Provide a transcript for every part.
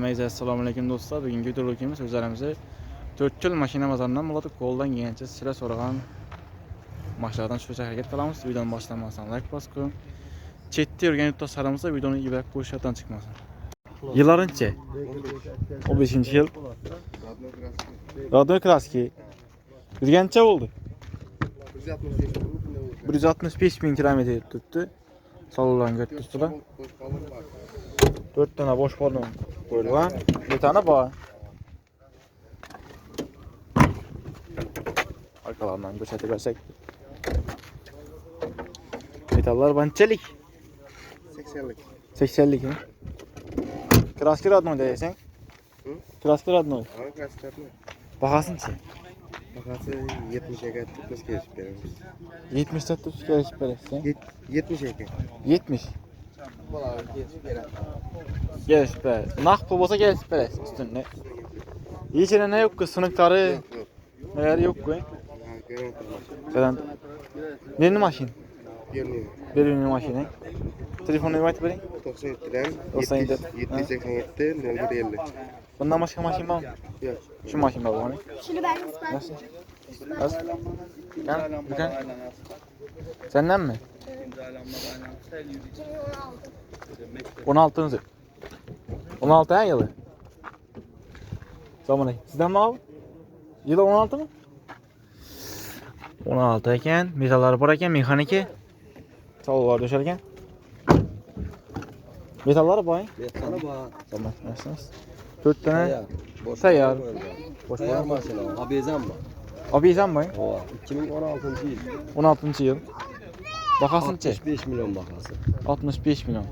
Assalomu alaykum do'stlar. Bugungi videoligimiz o'zlarimizni 4 yil mashina bozoridan bo'ladi. Qo'ldan kelgancha sizlar so'ragan mashinalardan tushirishga harakat qilamiz. Videoni boshlamasdan like bosib, chetda yurgan yurtdoshlarimizga videoni ibrat qo'yishdan chiqmasin. Yillarıncha 15-yil. Radno Kraski. Yurgancha bo'ldi. 165 bin kilometr tuttu. Salondan götürdüler. 4 tane boş balon koydular. Bir tane var. Arkalarından göçete versek. Metallar bançelik. 80'lik. 80'lik mi? Kraski radno diyeceksin. Kraski radno. Ama klasik radno. Bakasın ki. Bakası 70'e tutmuş gelişip veririz. 70'te tutup gelişip verirsin. 70'e kadar. 70. Valla gelişip verir. Gelişip verir. Nak olsa gelişip verirsin üstünde. İçine ne yok ki? Sınıkları Yok. neler yok ki? Garanti Sen neyin maşin? Görünüyor. Birinin maşini. Telefonu emanet vereyim. 97'den 97. 787 0150. Bundan başka maşin var mı? Yok. Şu maşin var hani. Şunu ben ısmarlayayım. Nasıl? Nasıl? Gel, bakın. Senden mi? 16. 16 ha yılı. Zamanı. Sizden mi abi? Yılı 16 mı? 16 eken, metallar var eken, mexaniki. Sallar döşerken. Metallar var. Sana bak. Tamam, nasılsınız? 4 tane sayar. Boş Sayar var. mesela. Abezan mı? Abi sen mi? O 2016 yıl. 16. yıl. Bakasın çe. 65 milyon bakası. 65 milyon.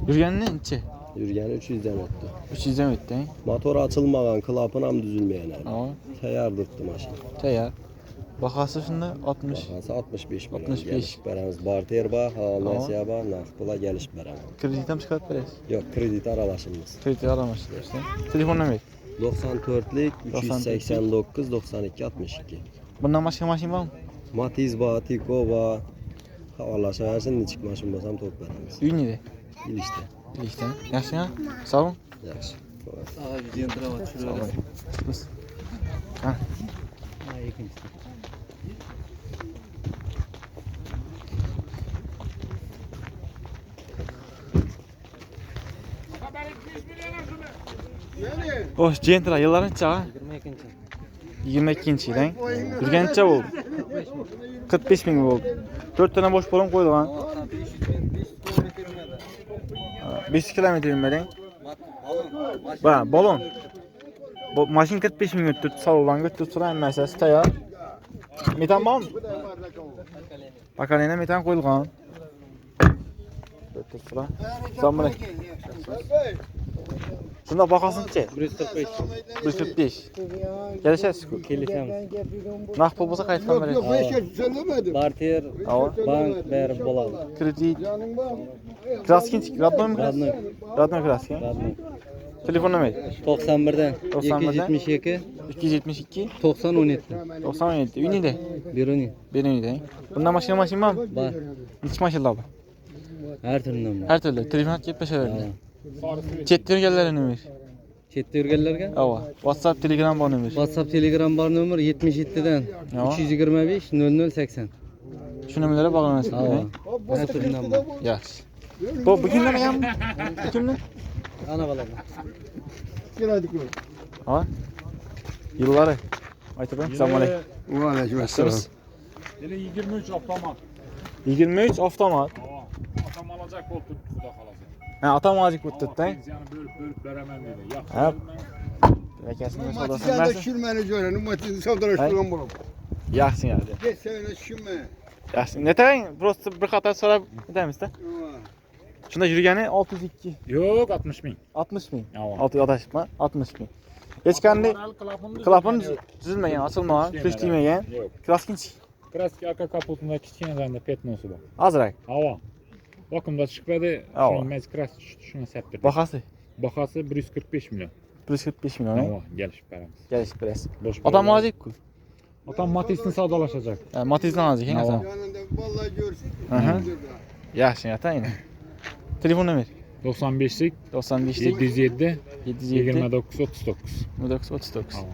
Yürüyenin çe. Yürüyen 300'den öttü. 300'den öttü. Motor açılmagan, klapınam düzülmeyen. Tamam. Sayar dırttı maşın. Sayar. Bakası şimdi 60. Bakası 65 milyon. 65. Gelişip veremiz. Barter bağ, havalnasiya bağ, nakıla gelişip veremiz. Kreditem çıkart veririz. Yok, kredi aralaşımız. Kredi aramışlar işte. Telefon numara. 94'lik 389 92 62. Bundan başka maşin var mı? Matiz bağ, Tiko bağ. Havalaşa versin ne çıkmaşın basam top veremiz. Ünlüde. Bil işte. İşte. Yaşın ha? Sağ olun. Yaxşı. Sağ olun. Biz. Ha. Hoş, Centra yılların çağı. 22. yıldan. Yürgençe oldu. 45 bin oldu. 4 tane boş balon koydu lan. 5 kilometre inmeden. Bak balon. Bu maşin 45 bin götürdü. Salondan götürdü. Sıra meselesi tayar. Metan var mı? Bakalım metan koyduk lan. Götür sıra. Zaman. Şunda bakasın ki. 145. 145. Gelişeriz. Kelifem. Nak bulmasa kayıttan veririz. Barter. Ava. Bank ver bolan. Kredi. Kraskin. Radno mu? Radno. Radno Kraskin. Radno. Telefon numara. 91'den 91'den 272 272 90 17. 97. Ünlüde. Biruni. Ünlüde. Bundan başka maşin var mı? Var. Hiç maşin var. Her türlüden var. Her türlü. Telefon at 75 Ava. öyle. Chat'ten gelirler numara. Chetde yurganlarga Ava. WhatsApp, Telegram var numara. WhatsApp, Telegram bar nomer 77'den Ava. 325 0080. Şu numaralara bağlanırsın. Ava. Her türlüden var. Yaxşı. Bu kimden ayam? Kimden? Ana balalar. Ha? Yılları. Aytıbım. Selamünaleyküm. Aleykümselam. Yine 23 avtomat. 23 avtomat. Atam alacak koltuk kutuda kalacak. Ha, atam acık tuttu. Yani bölüp veremem dedi. Yaxşı. Ha. Rekesini sodasını Matizden de versin. sürmeni görün, Matizden savdalaştırgan bulup. Yaxsın yani. Geç sevene sürme. Yaxsın. Ne tayın? Prosto bir qatar sonra edemiz de. Şunda yürügeni 602. Yok 60 bin. 60 bin. Ava. 6 adaşma 60 bin. Geçkendi klapın düzülmeyen, açılmayan, kışlaymayan. Yok. Kraskinç. Kraski arka kaputunda kichkina zanda petnosu bor. Azrak. Ava. Bakımda chiqmadi. Ava. Shuni mez krask tushdi, shuni septirdik. Bakası. Bahasi 145 million. 145 milyon. Ava, gelishib beramiz. Geliş biraz. Boş Adam bolalar. acık ku. Atam Matiz'ni savdolashajak. Yani Matiz'den acık. Ava. Yanında vallahi görsün. Hı hı. Yaxşı yata yine. Telefon numara. 95'lik 95'lik 707 707 29 39. 39. Tamam.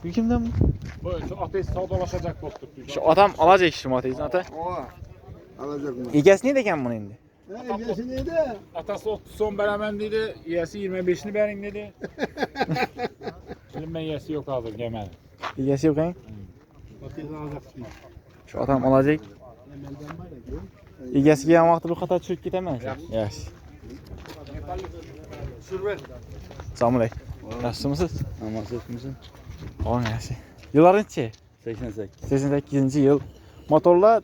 Bu kimden bu? Bu şu ateş savdalaşacak dostluk. Şu adam alacak şu materyalini ata. Oha. Alacak mı? Egesi ne deken bunu indi? Egesi neydi? Atası 30 son veremem dedi. Yesi 25'ini verin dedi. Şimdi ben yesi yok hazır gemel. Egesi yok hein? Matiz alacak değil. Şu adam alacak. Egesi gelən vaxtı bu xata çürük getemez. Yaxşı. Salamünaleyküm. Yaxşısınız? Amasız mısın? Oğlum yaxşı. Yıllar neçə? 88. 88-ci yıl. Motorlar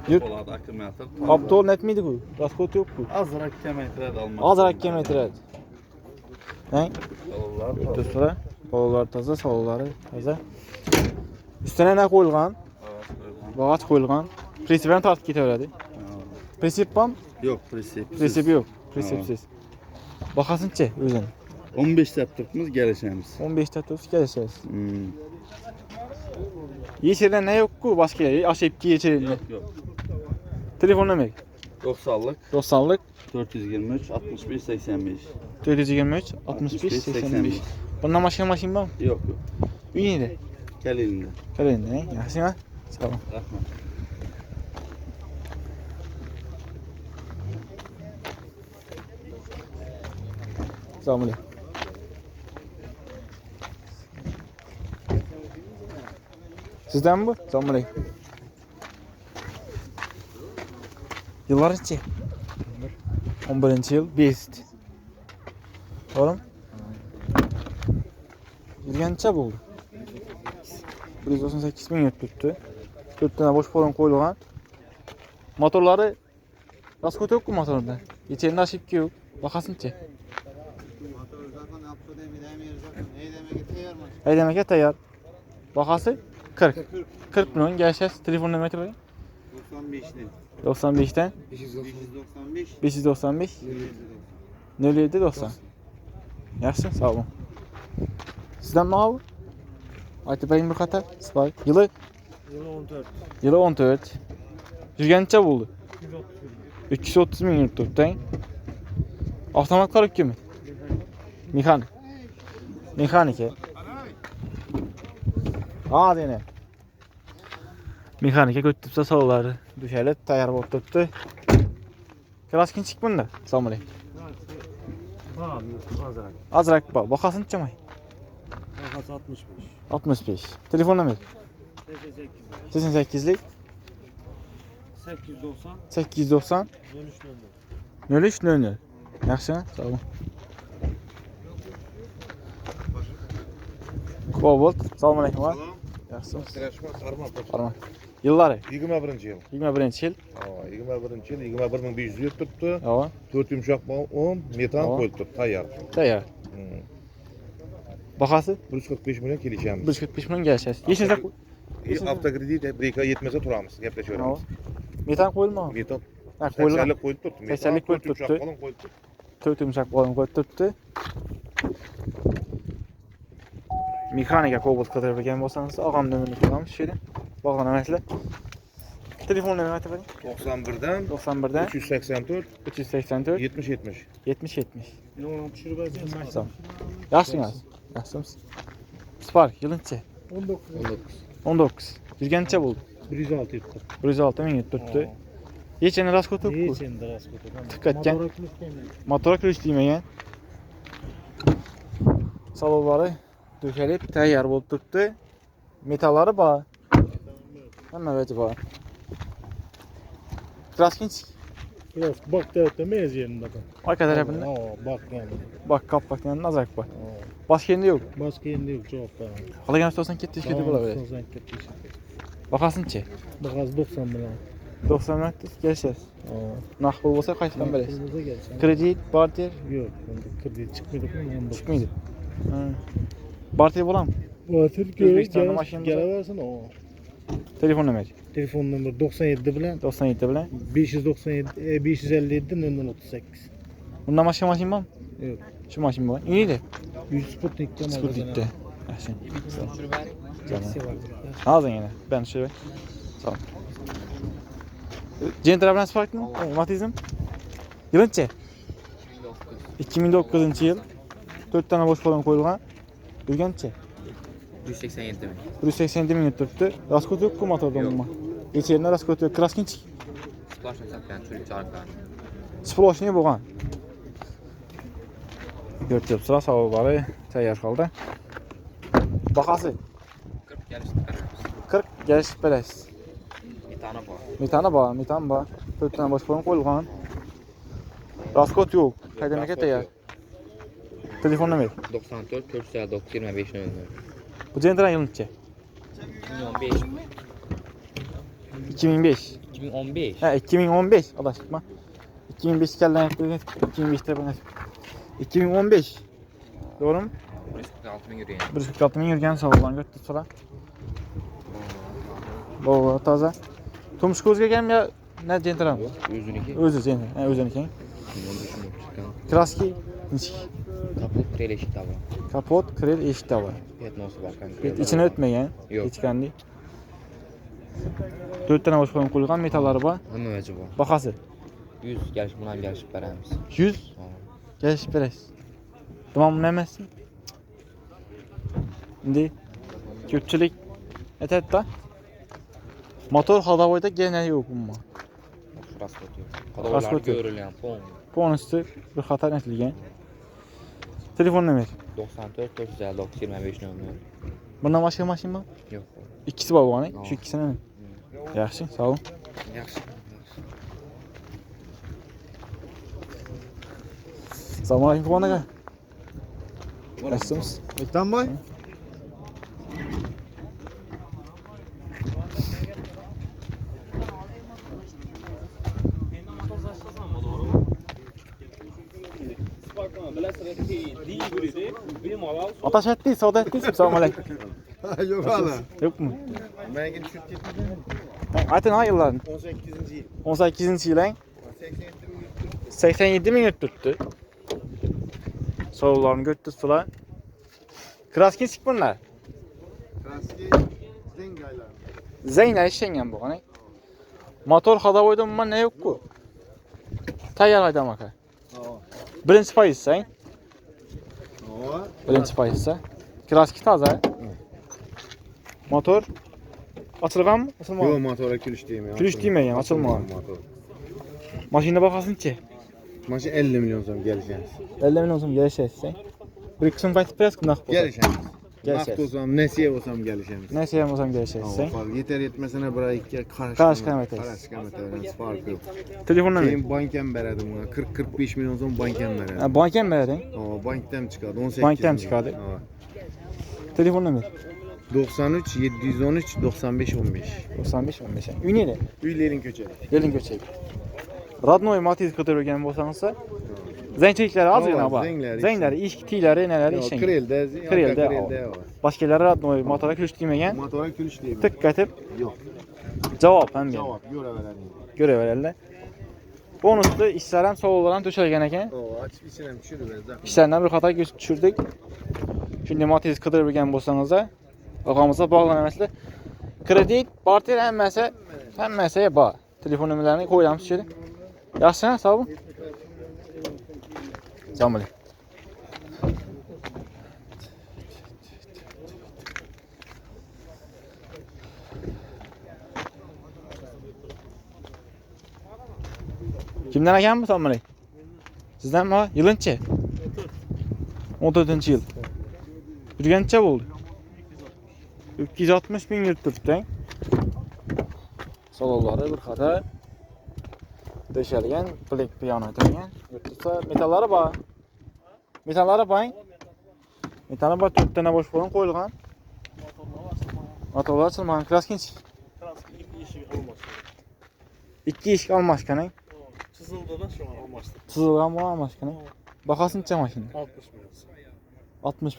Yurt. Polad akkumulyator. Aptol netmiydi bu? Raskot yok bu. Azrak kilometre almak. Azrak kilometre. He? Yollar. Dostlar, balalar taza, salaları taza. Üstüne ne koyulgan? Bağaç koyulgan. Presipten tartıp getiverdi. Presip var mı? Yok presip. Presipi yok. Presipsiz. Bakasınca özün. 15 septürkümüz gelişemiz. 15 tatlısı geleceğiz. Hmm. Yeşilden ne yok ku? Başka yeri. Aşepki yeşilinde. Yok. Telefon ne? 90'lık 90'lık 423 61 85. 423 65 85. Bundan maşin var mı? Yok yok. İyi de. Gel elinde. Kalende ne? Yaxşı mı? Sağ olun. Rahmet. Selamünaleyküm. Sizden mi bu? Selamünaleyküm. Yıllar neçə? 11-ci yıl Best. Oğlum. Yürüyen neçə oldu? 198 min tuttu. 4 tane boş forum koyulgan. Motorları Raskot yok mu motorunda? Geçerinde aşıpki yok. Bakasın ki. Hey demek tayar. Bakası 40. 40 milyon geleceğiz. Telefon numarası var. 95'ten 595 07 90. Yaxşı, sağ olun. Sizden ne abi? Aytibəyim bir xəta. Spy. Yılı 14. Yılı 14. Yürgen neçə oldu? 330 min yurtdan. Avtomatlar yok kimi? Mekanik. Mekanike. Aa dene. Mekanike götürüpsə salları düşəli tayar olub tutdu. Klaskin çık bunda. Selamünaleyküm. Azrak bak. Bakasın çamay. Arkası 65. 65. Telefon numara. 88'lik 890. 890 13 0300. Yaxşı, sağ olun. Kobalt. Selamünaleyküm. Yaxşısınız? Sıraşma karma. Arma. Yılları 21 yıl. 21 yıl. 21 yıl 21 yıl tuttu. Ava. 4 yumuşak 10 metan Ava. koyduk. Tayyar. Tayar. Bakası 145 milyon geleceğimiz. 145 milyon gələcəs. Yeşildə Avtokredit bir ay yetmese turamız. Ava. Yaplaşıyoruz. Metan koyulma. Metan Ha, koyulma. 80'lik koyduk. 80'lik koyduk, tuttu. Falan koyduk. 4 yumuşaq boyun qoyub tutdu. Mexanika Kobalt qadar bilən bolsanız, ağam nömrəni qoyulmuş şeydə. Bağlana məsələ. Telefon nömrəsi var. 91'den 91'dən 384 384 70 70. 70 70. Ne olan düşürmezsin? Tamam. Yaxşısınız. Yaxşısınız. Spark yılın neçə? 19. 19. Yürgen neçə oldu? 106 yuttu. 106 min tuttu. Yeçəni raskot yok bu. Sen de rast koydun. Diqqətgən. Motora kürüş deyməgən. Salonları döşəlib təyyar olub tutdu. Metalları var. Həmə vəci var. Kraskinçik. Biraz bak da demeyiz yerinde bak. Ay kadar yapında. Bak yani. Bak kap bak yani nazak bak. Başka yerinde yok. Başka yerinde yok çok da. Hala gene istiyorsan gitti işketi bula böyle. Sen gittin. Bakasın ki. Bak az 90 milyon. 90 metre geleceğiz. Nakbol olsa kaçtan böyle. Kırmızı gelsin. Kredi, barter Yok. Kredi çıkmıyorduk mu? çıkmıydı. Barter bulan. Batır Özbekistan'da maşinimiz var. Geleversin o. Telefon numarası. Telefon numara 97 bilen 97 bilen. 597 557 38. Bunda maşin var mı? Yok. Şu maşin var. İyi de. 100 Sputnik'te mi? Sputnik'te. Yaxşı. Canım. Ağzın yine. Ben şöyle. Sağ ol. Genel tarafından Spark mı? Matizm. Yılınçı? 2009 yıl. 4 tane boş balon koyulgan. Yürgençe? 187 mi? 187 min tuttu. Raskot yok ku motorda mı? İçerinde raskot yok. Kraskinçik. Splash satgan çürük çarklar. Sploshniy bo'lgan. Görtüp sıra savoblari tayyor holda. Bahası 40 gelişti qaraymiz. 40 gelişib berasiz. Metana bor. Metan bor. 4 tane bosh balon qo'yilgan. Raskot yo'q. Qaydanaga tayyor. Telefon nomer. 94 459 25 00. Bu Central yılınçı. 2015. 2005. 2015. Ha 2015. Adaşıkma. 2005 kelden yaptık. 2005'te bana. 2015. Doğru mu? 146 bin euro. 146 min yurgan savollarni götürdü sıra. Bu taze. Tumuş ko'zga kelgan ya ne Central? O'ziniki. O'zi Central. Ha o'ziniki. 15 chiqqan. Kraski nechik? Kaput krel eshik tava. Kapot, krel, eshik var. Petnosi bor konkret. İçine ötmeyen. Yo'q. Hechqanday. 4 tane bosh qo'yib qo'yilgan metallari bor. Hamma vaji bor. Bahası 100 gelish bilan gelishib beramiz. 100. Gelişib berasiz. Tamam ne emasmi? Endi ko'pchilik aytadi da. Motor ходовойda gene yo'q umma. Raskot yo'q. Raskot Qadovlar yo'q. ko'rilgan pon. Bonusu bir xatar aytilgan. Telefon nomer. 94 459 25 00. Bundan başka maşin var? Yo'q. İkisi var bu hani. Şu ikisini mi? Yaxshi, sağ ol. Yaxshi. Assalomu alaykum Quvon aka. Nasılsınız? Metanboy. Ataş ettiyiz, savdo ettiyiz. Assalomu alaykum. Yok hala. Yok mu? Ben gidip şu tepki Aytın ha yılların. 18. yıl. 18 yılın 87 87 min tuttu. Sorularını götürdüler. Kraskin çık bunlar. Kraski Zengaylar. Zeynel işengen bu hani. Motor ходовойda mı ne yok ku? Tayyar aydan baka. Birinci payız sen. Birinci payızsa. Kraski taze. Motor açılgan mı? Açılmagan Yok mı? motora külüş diyeyim ya. Külüş diyeyim ya, açılmagan. Motor. Maşine bakasın ki. Maşın 50 milyon son geleceğiz. 50 milyon so'm gelişesiz. Bir kısım qaytib berasiz kundoq bo'lsa. Geleceğiz. Geleceğiz. Nakt olsam, nesiye olsam geleceğiz. Neyse ham bo'lsam gelişesiz. Yeter yetmesine bırak iki Qarash qilmaysiz. farkı yok. Telefon nomer. Keyin bankem berdim ona. 40-45 milyon son bankem berdim. Ha, bankdan berading? Bankten çıkardı. 18 Bankdan milyon. çıkardı. Ha. Telefon nomer. 93 713 95 15. 95 15. Uy nere? Üylerin köçeli. Gelin köçek. Radnoy Matiz qidirib o'rganib bo'lsangiz, zangchiliklari az yana bor. Zanglari, eshiktiklari, neleri ishing. Krelde. Krelde. var. Boshqalari Radnoy motora kulish tegmagan. Motora külüş diyeyim. Tık qaytib Yok. javob ham berdi. Cevap. Göreveler. Ko'raveradilar. Bonusli ishlar ham savollar ham to'shalgan ekan. Açıp içine düşürüver. İşlerden bir xato tushirdik. Şimdi Matiz qidirib o'rgan bo'lsangiz, og'amizga bog'lanamaslar. Kredit, porter hammasi bor. Telefon nomerlarini qo'yamiz ichida. Yaxshi, sog' bo'ling. Assalomu alaykum. Kimden ekan bu? Assalomu alaykum. Sizden mi? Yılınçı? 14. yıl. Yurgancha bo'ldi. 260 bin yurt turibdi. Solollari bir xato. Döşəlgan, bilek piyano turgan. Yurtsa metallari bor. Metallari bor. Metallari bor, 4 tane bosh bo'lib qo'yilgan. Motorlar açılmagan. Kraskinchi. İki eshik almashgan. Çizildi da şu an olmazdı. Çizilgan bu almashgan. Bahasıncha mashina? 60 milyon. 60